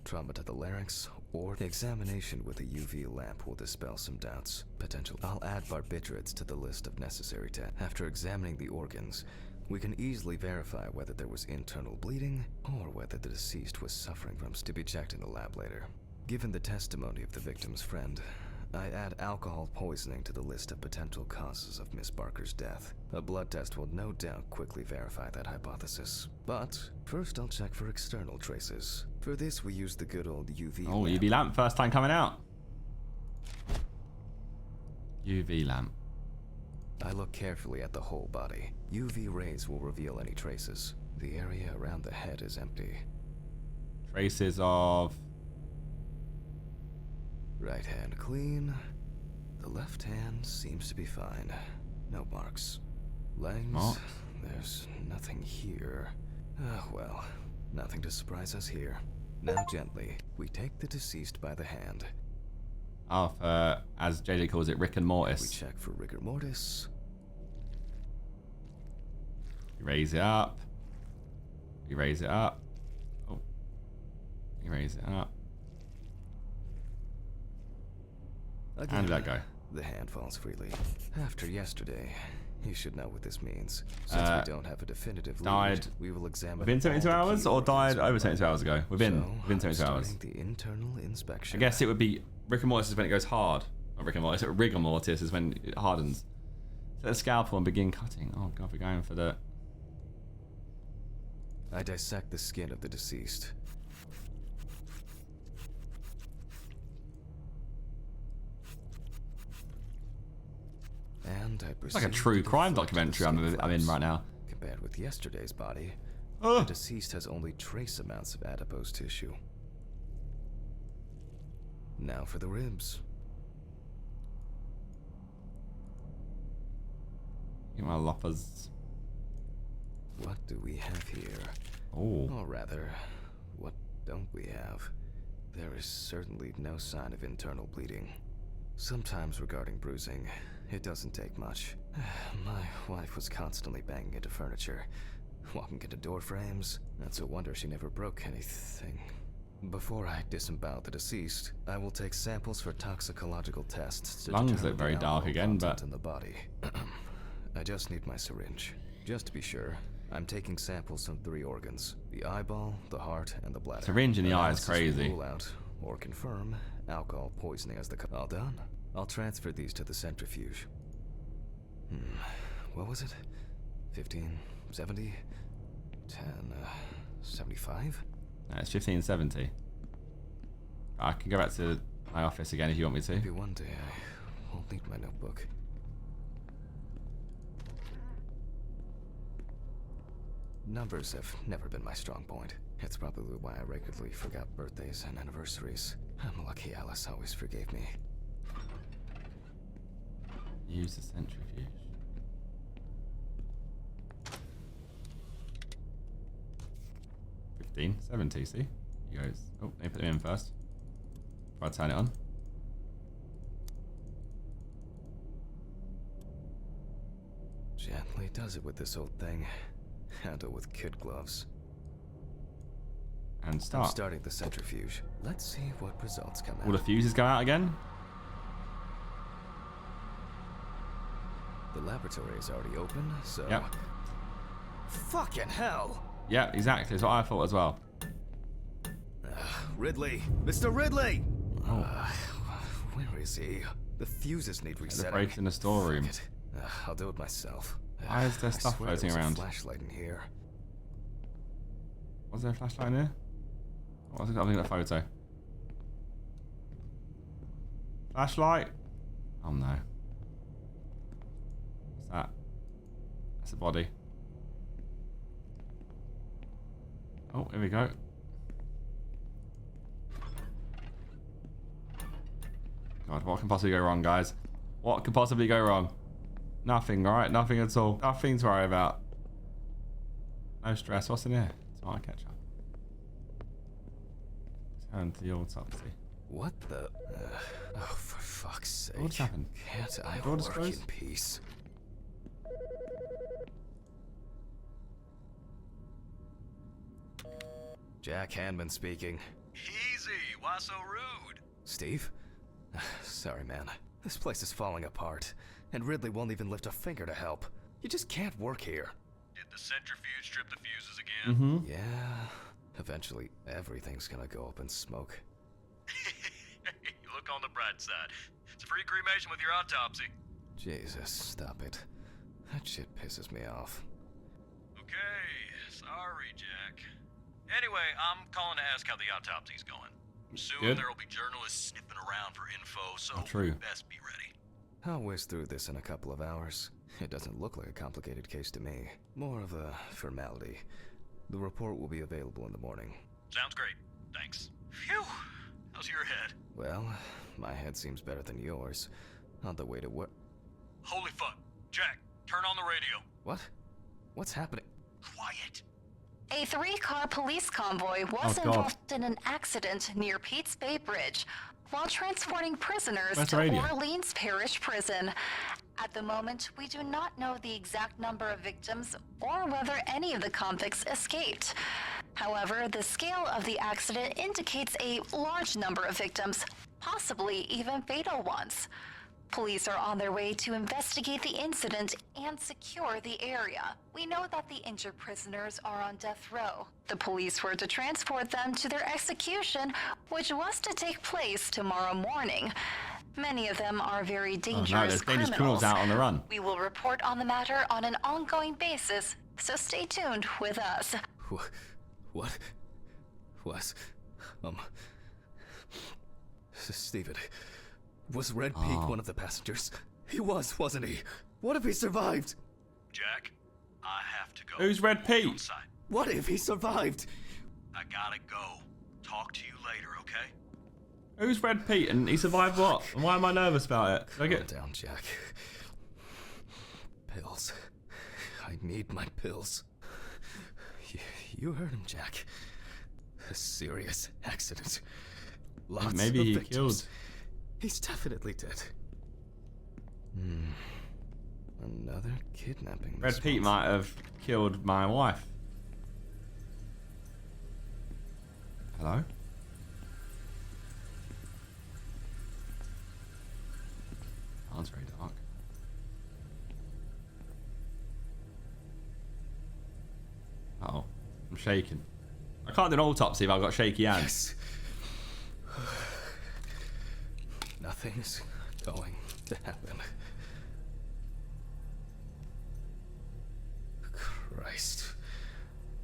trauma to the larynx, or examination with a UV lamp will dispel some doubts. Potential. I'll add barbiturates to the list of necessary tests. After examining the organs, we can easily verify whether there was internal bleeding or whether the deceased was suffering from to be checked in the lab later. Given the testimony of the victim's friend, I add alcohol poisoning to the list of potential causes of Miss Barker's death. A blood test will no doubt quickly verify that hypothesis. But first I'll check for external traces. For this we use the good old UV Oh, lamp. UV lamp, first time coming out. UV lamp. I look carefully at the whole body. UV rays will reveal any traces. The area around the head is empty. Traces of... Right hand clean. The left hand seems to be fine. No marks. Legs? Marks? There's nothing here. Well, nothing to surprise us here. Now gently, we take the deceased by the hand. as JJ calls it, Rick and We Mortis. check for rigor mortis. You raise it up. You raise it up. Oh. You raise it up. Again, And let go. The hand falls freely. After yesterday, you should know what this means. Since we don't have a definitive died lead, we will examine within 72 all the hours key or died organs. over 72 hours ago? Within So, 72 hours. starting the internal inspection. I guess it would be Rick and Mortis is when it goes hard. Not Rick and Mortis, rigor mortis is when it hardens. Set the scalpel and begin cutting. Oh god, we're going for the... I dissect the skin of the deceased. And I It's like a proceed true to crime deflect the documentary I'm skin in flaps. right now. Compared with yesterday's body, Oh. the deceased has only trace amounts of adipose tissue. Now for the ribs. Get my loppers. What do we have here? Oh. Or rather, what don't we have? There is certainly no sign of internal bleeding. Sometimes regarding bruising, it doesn't take much. My wife was constantly banging into furniture, walking into door frames. That's a wonder she never broke anything. Before I disembowel the deceased, I will take samples for toxicological tests. To Lungs determine look very the dark alcohol again, content but- in the body. I just need my syringe. Just to be sure, I'm taking samples from 3 organs: the eyeball, the heart, and the bladder. Syringe in the eye is Analysis will crazy. Rule out or confirm alcohol poisoning as the all done. I'll transfer these to the centrifuge. What was it? 15, 70, 10, 75? No, it's 1570. I can go back to my office again if you want me to. Maybe one day I won't need my notebook. Numbers have never been my strong point. It's probably why I regularly forgot birthdays and anniversaries. I'm lucky Alice always forgave me. Use the centrifuge. $15.70, see? You guys. Oh, let me put them in first. Before I turn it on. Gently does it with this old thing. Handle with kid gloves. And I'm start. starting the centrifuge. Let's see what results come All the out. fuses go out again. The laboratory is already open, so... Yep. Fucking hell! Yeah, exactly. That's what I thought as well. Ridley! Mr. Ridley! Oh. Where is he? The fuses need The resetting. break in the storeroom. Fuck it. I'll do it myself. Why is there I stuff swear floating there was around? A flashlight in here. Was there a flashlight in here? What was it? I'm looking at a photo. Flashlight? Oh no. What's that? That's a body. Oh, here we go. God, what can possibly go wrong, guys? What could possibly go wrong? Nothing, right? Nothing at all. Nothing to worry about. No stress. What's in here? Tomato ketchup. Turn to the autopsy. What the... oh, for fuck's sake. What's happened? Can't I Door work disclosed? in peace? Jack Hanman speaking. Easy, why so rude? Steve? Sorry, man. This place is falling apart, and Ridley won't even lift a finger to help. You just can't work here. Did the centrifuge strip the fuses again? Mm-hmm. Yeah, eventually everything's gonna go up in smoke. Look on the bright side. It's a free cremation with your autopsy. Jesus, stop it. That shit pisses me off. Okay, sorry, Jack. Anyway, I'm calling to ask how the autopsy's going. Soon Good. there'll be journalists sniffing around for info, so true. best be ready. I'll whiz through this in a couple of hours. It doesn't look like a complicated case to me. More of a formality. The report will be available in the morning. Sounds great. Thanks. Phew. How's your head? Well, my head seems better than yours. On the way to work. Holy fuck. Jack, turn on the radio. What? What's happening? Quiet. A 3-car police convoy was God. involved in an accident near Pete's Bay Bridge while transporting prisoners Where's the to radio? Orleans Parish Prison. At the moment, we do not know the exact number of victims or whether any of the convicts escaped. However, the scale of the accident indicates a large number of victims, possibly even fatal ones. Police are on their way to investigate the incident and secure the area. We know that the injured prisoners are on death row. The police were to transport them to their execution, which was to take place tomorrow morning. Many of them are very dangerous criminals out on the run. We will report on the matter on an ongoing basis, so stay tuned with us. What? Steven, was Red Peak one of the passengers? He was, wasn't he? What if he survived? Jack, I have to go. Who's Red Peak? Outside. What if he survived? I gotta go. Talk to you later, okay? Who's Red Pete and he survived what? And why am I nervous about it? Calm down, Jack. Pills. I need my pills. You heard him, Jack. A serious accident. Lots Maybe of he victims. killed. He's definitely dead. Another kidnapping. Red Pete might have killed my wife. Hello? Oh, it's very dark. Uh-oh. I'm shaking. I can't do an autopsy if I've got shaky hands. Yes. Nothing's going to happen. Christ.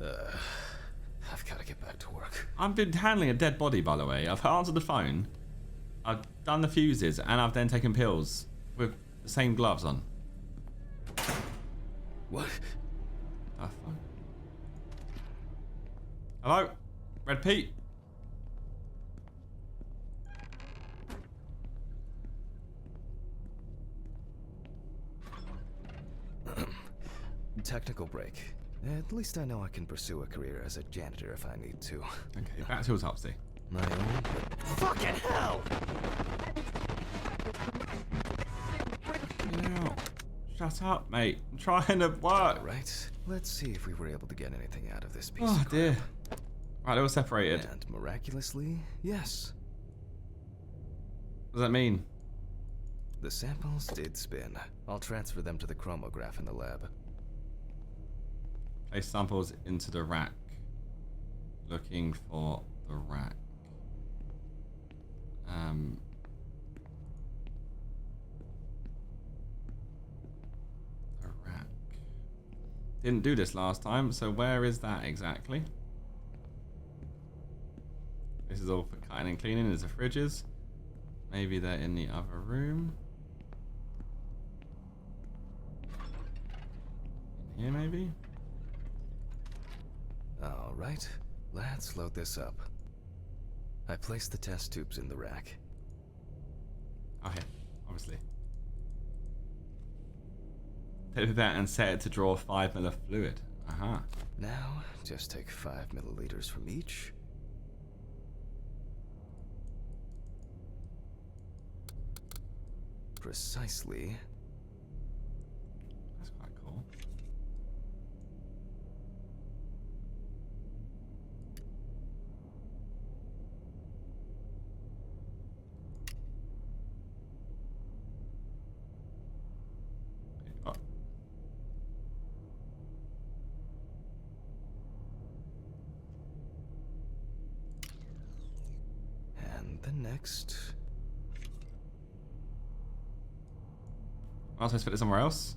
I've got to get back to work. I've been handling a dead body, by the way. I've answered the phone. I've done the fuses, and I've then taken pills with the same gloves on. What? Oh, fuck. Hello? Red Pete? Technical break. At least I know I can pursue a career as a janitor if I need to. Okay, back to autopsy. My own. Fucking hell! Yeah. Shut up, mate. I'm trying to work. Alright, let's see if we were able to get anything out of this piece Oh, of dear. crap. Right, they were separated. And miraculously, yes. What does that mean? The samples did spin. I'll transfer them to the chromograph in the lab. Place samples into the rack. Looking for the rack. The rack. Didn't do this last time, so where is that exactly? This is all for cutting and cleaning. There's the fridges. Maybe they're in the other room. In here, maybe? Alright, let's load this up. I placed the test tubes in the rack. Oh, here, obviously. Take that and set it to draw 5 ml of fluid. Aha. Now, just take 5 milliliters from each. Precisely. That's quite cool. Oh. And the next. I was supposed to put it somewhere else.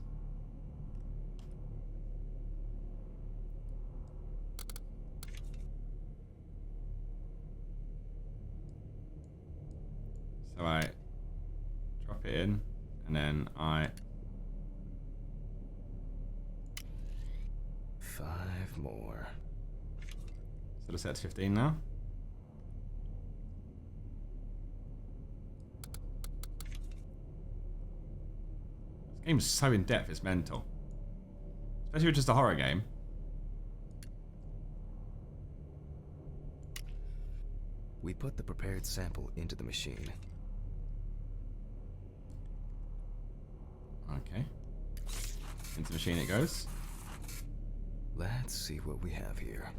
So I drop it in, and then I 5 more. sort of set to 15 now. This game's so in depth, it's mental. Especially with just a horror game. We put the prepared sample into the machine. Okay. Into the machine it goes. Let's see what we have here.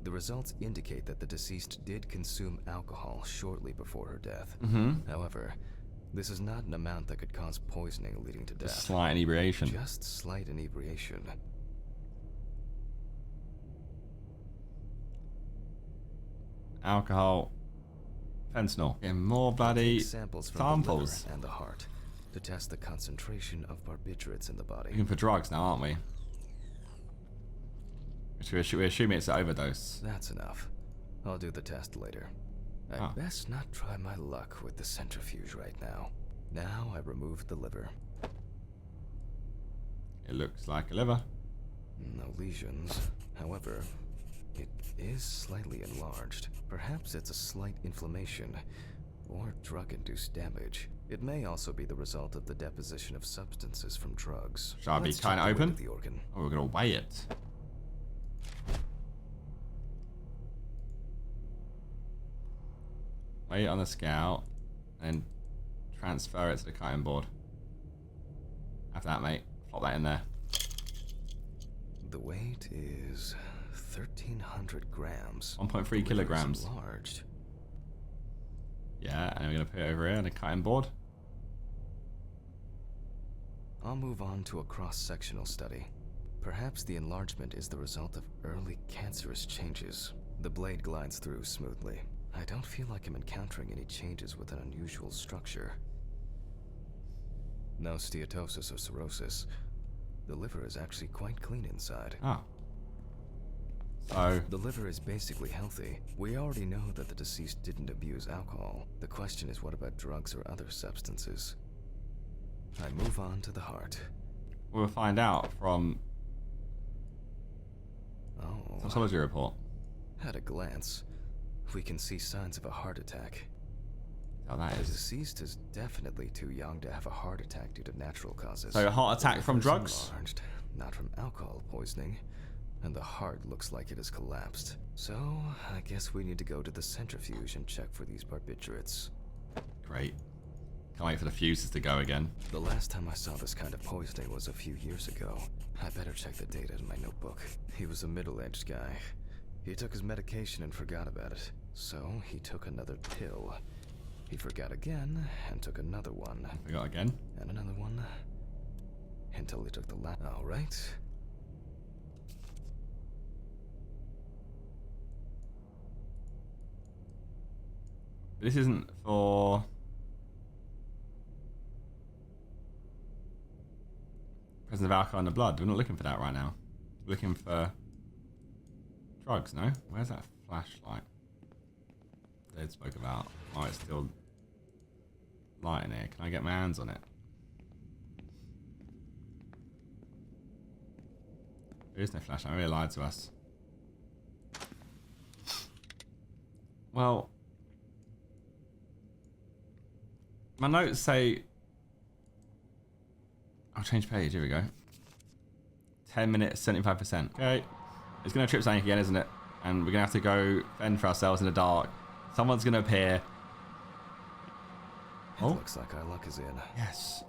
The results indicate that the deceased did consume alcohol shortly before her death. However, this is not an amount that could cause poisoning leading to death. Just slight inebriation. Just slight inebriation. Alcohol. Fentanyl. Getting more bloody Samples from samples. the liver and the heart to test the concentration of barbiturates in the body. Looking for drugs now, aren't we? We're assuming it's an overdose. That's enough. I'll do the test later. I'd best not try my luck with the centrifuge right now. Now I removed the liver. It looks like a liver. No lesions. However, it is slightly enlarged. Perhaps it's a slight inflammation or drug-induced damage. It may also be the result of the deposition of substances from drugs. Shall I be Let's kind of check the weight open? of the organ. Oh, we're gonna weigh it. Weigh it on the scale and transfer it to the cutting board. Have that, mate. Plop that in there. The weight is 1,300 grams. 1.3 kilograms. Enlarged. Yeah, and we're gonna put it over here on the cutting board. I'll move on to a cross-sectional study. Perhaps the enlargement is the result of early cancerous changes. The blade glides through smoothly. I don't feel like I'm encountering any changes with an unusual structure. No steatosis or cirrhosis. The liver is actually quite clean inside. Oh. So, The liver is basically healthy. We already know that the deceased didn't abuse alcohol. The question is, what about drugs or other substances? I move on to the heart. we'll find out from Oh, pathology report. at a glance, we can see signs of a heart attack. Oh, that The is. deceased is definitely too young to have a heart attack due to natural causes. So a heart The attack from liver is drugs? enlarged, not from alcohol poisoning, and the heart looks like it has collapsed. So, I guess we need to go to the centrifuge and check for these barbiturates. Great. Can't wait for the fuses to go again. The last time I saw this kind of poisoning was a few years ago. I better check the data in my notebook. He was a middle-aged guy. He took his medication and forgot about it. So, he took another pill. He forgot again and took another one. We got again. And another one. Until he took the last. Alright. This isn't for presence of alcohol in the blood. We're not looking for that right now. We're looking for drugs, no? Where's that flashlight Dad spoke about? Oh, it's still light in here. Can I get my hands on it? There is no flashlight. Really lied to us. Well, my notes say I'll change page. Here we go. 10 minutes, 75%. Okay. It's going to trip something again, isn't it? And we're going to have to go fend for ourselves in the dark. Someone's going to appear. It looks like our luck is in. Yes.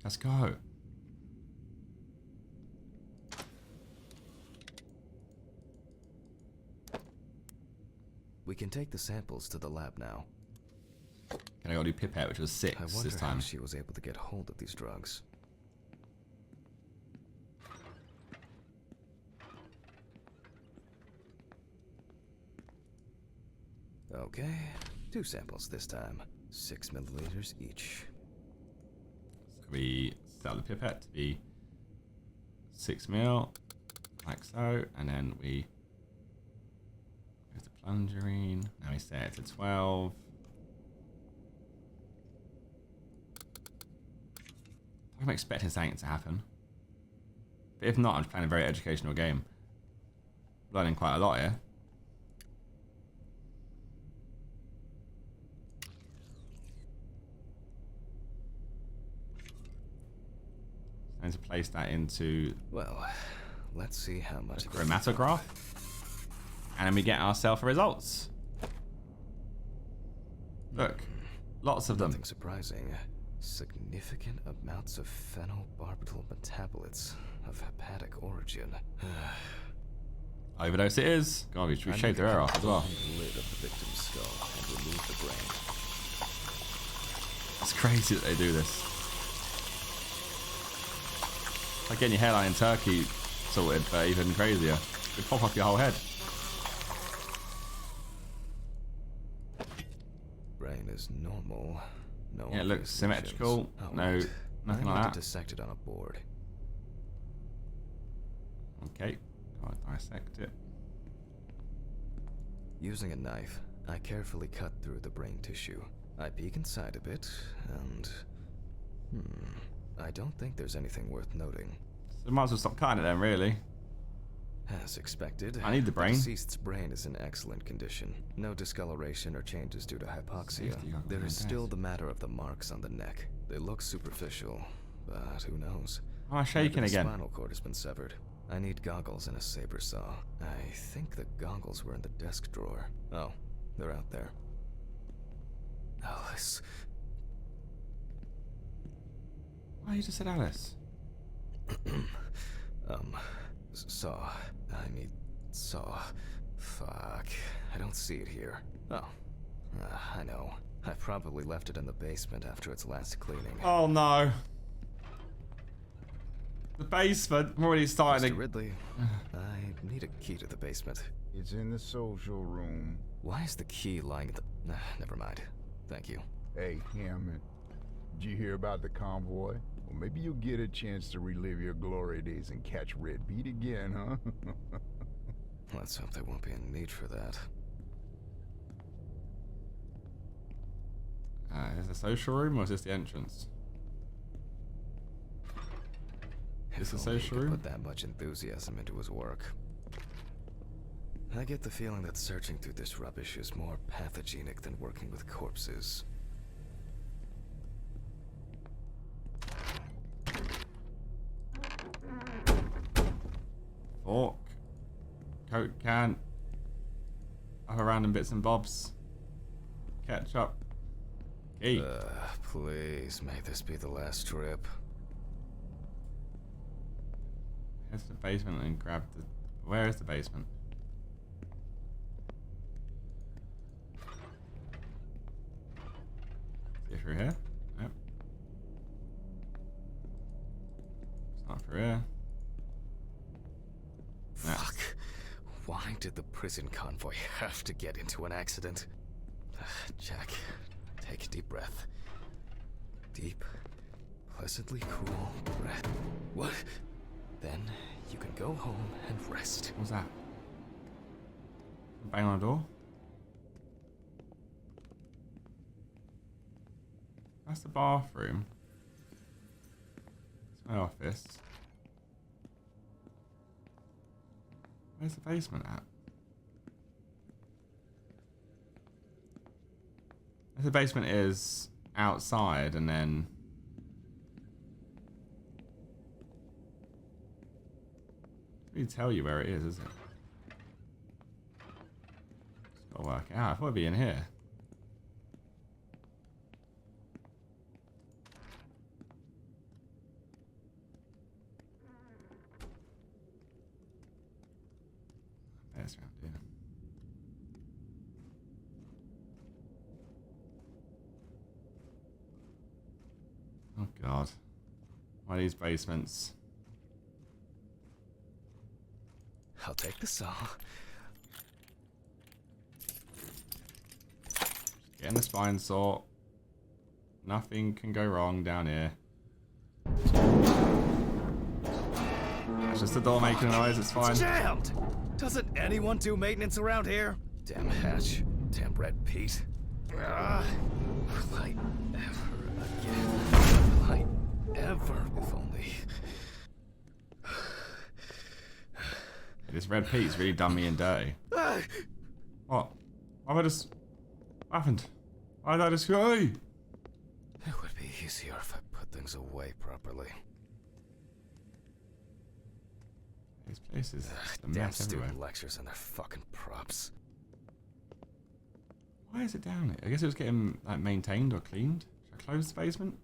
Let's go. We can take the samples to the lab now. Can I go do pipette, which was 6 I wonder this how time. she was able to get hold of these drugs. Okay, 2 samples this time. 6 milliliters each. So we set the pipette to be 6 mil, like so, and then we go to plungerine. Now we set it to 12. I'm expecting something to happen. But if not, I'm just playing a very educational game. Learning quite a lot here. I need to place that into Well, let's see how much of it- chromatograph. And then we get ourselves results. Look, lots of them. Nothing surprising. Significant amounts of phenobarbital metabolites of hepatic origin. Overdose it is. God, we shaved their hair off as well. Lid of the victim's skull and remove the brain. It's crazy that they do this. Like getting your hairline in Turkey sorted, but even crazier. It pop off your whole head. Brain is normal. No. Yeah, it looks symmetrical. Oh, No, wait. nothing I like need that. to dissect it on a board. Okay, I'll dissect it. Using a knife, I carefully cut through the brain tissue. I peek inside a bit, and I don't think there's anything worth noting. So might as well stop cutting it then, really. As expected, I need the brain. deceased's brain is in excellent condition. No discoloration or changes due to hypoxia. Safety, There is still death. the matter of the marks on the neck. They look superficial, but who knows? Oh, I'm shaking Maybe the again. spinal cord has been severed. I need goggles and a saber saw. I think the goggles were in the desk drawer. Oh, they're out there. Alice. Why you just said Alice? Saw. I need saw. Fuck. I don't see it here. Oh. I know. I probably left it in the basement after its last cleaning. Oh no. The basement. I'm already starting Mr. to... Ridley, I need a key to the basement. It's in the social room. Why is the key lying at the... never mind. Thank you. Hey, Hammond. Did you hear about the convoy? Well, maybe you'll get a chance to relive your glory days and catch Red Pete again, huh? Let's hope there won't be a need for that. Is this a social room or is this the entrance? Is this a If only he social could room? put that much enthusiasm into his work. I get the feeling that searching through this rubbish is more pathogenic than working with corpses. Fork. Coke can. Other random bits and bobs. Ketchup. Key. Please, may this be the last trip. Here's the basement and grab the... Where is the basement? See if you're here? Nope. It's not for here. Fuck. Why did the prison convoy have to get into an accident? Jack, take a deep breath. Deep, pleasantly cool breath. What? Then you can go home and rest. What's that? Bang on the door? That's the bathroom. It's my office. Where's the basement at? If the basement is outside and then... Doesn't really tell you where it is it? Just gotta work it out. I thought it'd be in here. That's around here. Oh god. Why these basements? I'll take the saw. Getting the spine saw. Nothing can go wrong down here. It's just the door making a noise, it's fine. It's jammed! Doesn't anyone do maintenance around here? Damn hatch. Damn Red Pete. Light ever again. Light ever. If only. This Red Pete's really done me in dirty. What? Why have I just... What happened? Why did I just go? Hey! It would be easier if I put things away properly. These places. a Damn mess everywhere. student lectures and their fucking props. Why is it down here? I guess it was getting like maintained or cleaned. Should I close the basement?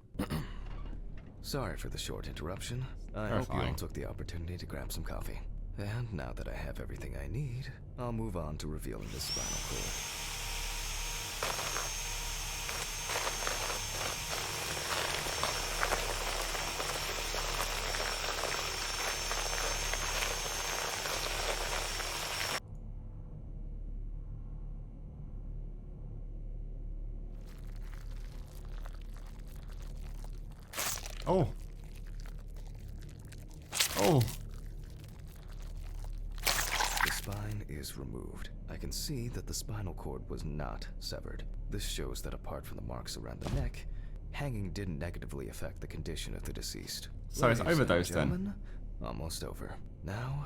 Sorry for the short interruption. I hope you all took the opportunity to grab some coffee. And now that I have everything I need, I'll move on to revealing the spinal cord. Oh. Oh. The spine is removed. I can see that the spinal cord was not severed. This shows that apart from the marks around the neck, hanging didn't negatively affect the condition of the deceased. So it's Ladies and overdosed then? gentlemen, almost over. Now,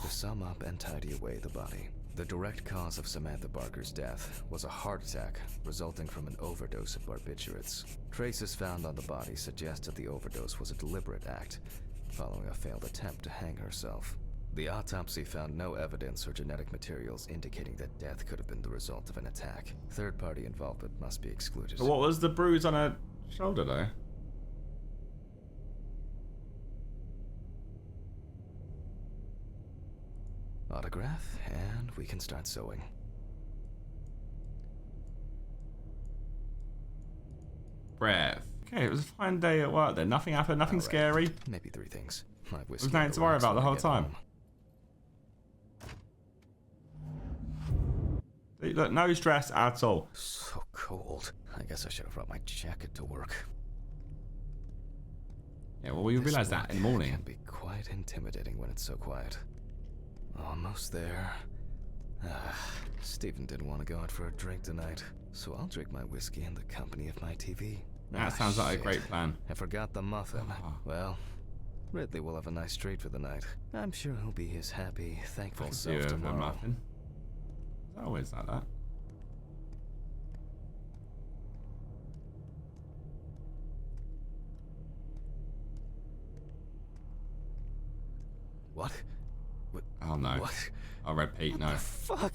to sum up and tidy away the body. The direct cause of Samantha Barker's death was a heart attack resulting from an overdose of barbiturates. Traces found on the body suggest that the overdose was a deliberate act, following a failed attempt to hang herself. The autopsy found no evidence or genetic materials indicating that death could have been the result of an attack. Third-party involvement must be excluded. So what was the bruise on her shoulder though? Autograph, and we can start sewing. Breath. Okay, it was a fine day at work then. Nothing happened, nothing scary. Maybe 3 things. My whiskey. There's nothing to worry about the whole time. Look, no stress at all. So cold. I guess I should have brought my jacket to work. Yeah, well, you realize that in the morning. It can be quite intimidating when it's so quiet. Almost there. Stephen didn't want to go out for a drink tonight, so I'll drink my whiskey in the company of my TV. That sounds like a great plan. I forgot the muffin. Oh. Well, Ridley will have a nice treat for the night. I'm sure he'll be his happy, thankful self Yeah, tomorrow. muffin. It's always like that. What? Oh no. What? I'll repeat, no. What the fuck?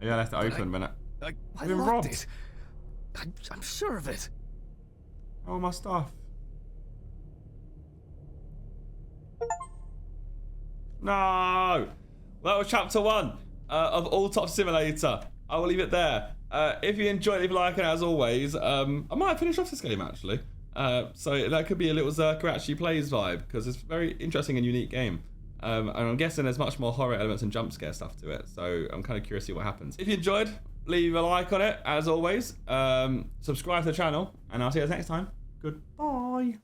Yeah, I left it open a minute. I I've been locked robbed. it. I'm sure of it. Oh, my stuff. No! That was chapter 1 of Autopsy Simulator. I will leave it there. If you enjoyed, leave a like, and as always, I might finish off this game actually. So that could be a little Zerkaa actually plays vibe, because it's a very interesting and unique game. And I'm guessing there's much more horror elements and jump scare stuff to it. So I'm kind of curious to see what happens. If you enjoyed, leave a like on it, as always. Subscribe to the channel, and I'll see you guys next time. Goodbye.